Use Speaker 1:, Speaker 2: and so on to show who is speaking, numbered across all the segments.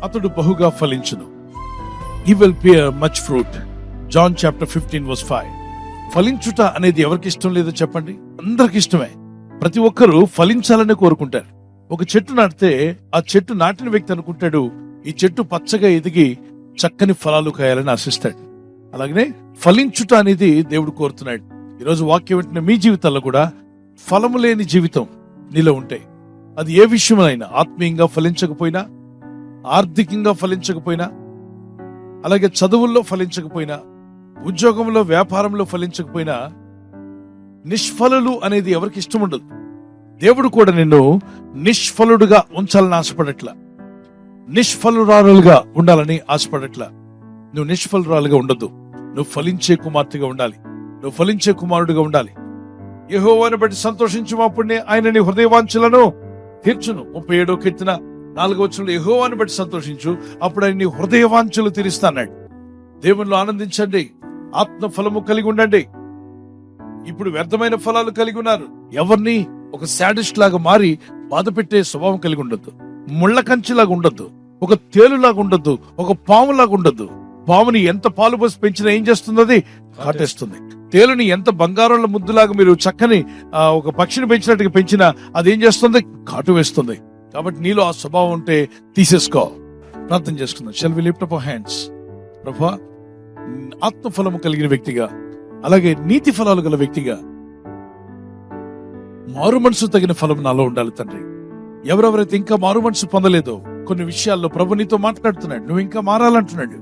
Speaker 1: అతడు బహుగా ఫలించును. He will bear much fruit. John chapter 15 verse 5. ఫలించుట అనేది ఎవరికి ఇష్టం లేదో చెప్పండి? అందరికి ఇష్టమే. ప్రతి ఒక్కరూ ఫలించాలని కోరుకుంటారు. ఒక చెట్టు నాటితే ఆ చెట్టు నాటిన వ్యక్తి అనుకుంటాడు, ఈ చెట్టు పచ్చగా ఎదిగి చక్కని ఫలాలు కాయాలని ఆశిస్తాడు. అలాగనే ఫలించుట అనేది దేవుడు కోరుతున్నాడు. ఈరోజు వాక్యం వింటున్న మీ జీవితాల్లో కూడా ఫలము లేని జీవితం నీలో ఉంటాయి. అది ఏ విషయమైనా, ఆత్మీయంగా ఫలించకపోయినా, ఆర్థికంగా ఫలించకపోయినా, అలాగే చదువుల్లో ఫలించకపోయినా, ఉద్యోగంలో వ్యాపారంలో ఫలించకపోయినా, నిష్ఫలులు అనేది ఎవరికి ఇష్టం ఉండదు. దేవుడు కూడా నిన్ను నిష్ఫలుడుగా ఉంచాలని ఆశపడట్లా, నిష్ఫలురాలుగా ఉండాలని ఆశపడట్లా. నువ్వు నిష్ఫలురాలుగా ఉండద్దు. నువ్వు ఫలించే కుమార్తెగా ఉండాలి. నువ్వు ఫలించే కుమారుడిగా ఉండాలి. యెహోవాను బట్టి సంతోషించుమప్పుడే ఆయన నీ హృదయవాంఛలను తీర్చును. 37వ కీర్తన 4వ వచనంలో యెహోవాను బట్టి సంతోషించు, అప్పుడు ఆయన నీ హృదయవాంఛలు తీరుస్తాన్నాడు. దేవునిలో ఆనందించండి, ఆత్మ ఫలము కలిగి ఉండండి. ఇప్పుడు వ్యర్థమైన ఫలాలు కలిగి ఉన్నారు. ఎవరిని ఒక శాడిస్ట్ లాగా మారి బాధ పెట్టే స్వభావం కలిగి ఉండొద్దు. ముళ్ళ కంచిలాగా ఉండొద్దు. ఒక తేలులాగా ఉండొద్దు. ఒక పాములాగా ఉండొద్దు. పాముని ఎంత పాలు పోసి పెంచినా ఏం చేస్తుంది? అది కాటేస్తుంది. తేలుని ఎంత బంగారంలో ముద్దులాగా మీరు చక్కని ఒక పక్షిని పెంచినట్టుగా పెంచినా అదేం చేస్తుంది? కాటు వేస్తుంది. కాబట్టి నీలో ఆ స్వభావం ఉంటే తీసేసుకో. ప్రార్థన చేసుకుందాం. Shall we lift up our hands. ప్రభువా, ఆత్మఫలము కలిగిన వ్యక్తిగా, అలాగే నీతి ఫలాలు గల వ్యక్తిగా, మారు మనసు తగిన ఫలం నాలో ఉండాలి తండ్రి. ఎవరెవరైతే ఇంకా మారు మనసు పొందలేదో కొన్ని విషయాల్లో ప్రభు నీతో మాట్లాడుతున్నాడు. నువ్వు ఇంకా మారాలంటున్నాడు.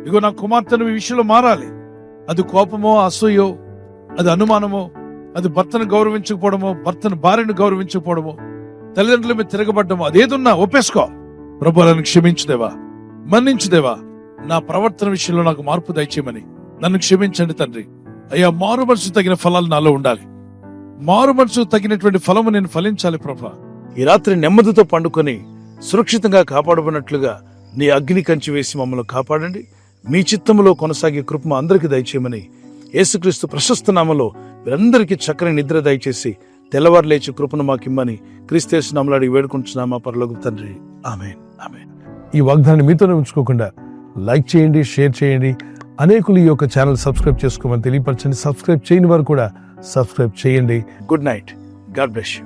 Speaker 1: ఇగో నా కుమార్తె నువ్వు ఈ విషయంలో మారాలి. అది కోపమో, అసూయో, అది అనుమానమో, అది భర్తను గౌరవించకపోవడమో, భర్తను భార్యను గౌరవించకపోవడమో, తల్లిదండ్రుల మీద తిరగబడ్డమో, అదేదున్నా ఒప్పేసుకో. ప్రభు నన్ను క్షమించుదేవా, మన్నించుదేవా, నా ప్రవర్తన విషయంలో నాకు మార్పు దయచేయమని నన్ను క్షమించండి తండ్రి. అయ్యా, మారు మనసు తగిన ఫలాలు నాలో ఉండాలి. మారు మనసు తగినటువంటి ఫలము నేను ఫలించాలి ప్రభా. ఈ రాత్రి నెమ్మదితో పండుకొని సురక్షితంగా కాపాడబడినట్లుగా నీ అగ్ని కంచి వేసి మమ్మల్ని కాపాడండి. మీ చిత్తములో కొనసాగే కృప అందరికీ దయచేయమని యేసుక్రీస్తు ప్రశస్త నామములో వీరందరికీ చక్కని నిద్ర దయచేసి తెల్లవారు లేచి కృపను మాకిమ్మని క్రీస్తు నామములో అడిగి వేడుకుంటున్నామా పరలోకపు తండ్రి. ఆమేన్, ఆమేన్. ఈ వాగ్దానాన్ని మీతోనే ఉంచుకోకుండా లైక్ చేయండి, షేర్ చేయండి. అనేకులు ఈ యొక్క ఛానల్ సబ్స్క్రైబ్ చేసుకోమని తెలియపరచండి. సబ్స్క్రైబ్ చేయని వారు కూడా సబ్స్క్రైబ్ చేయండి. Good night. God bless you.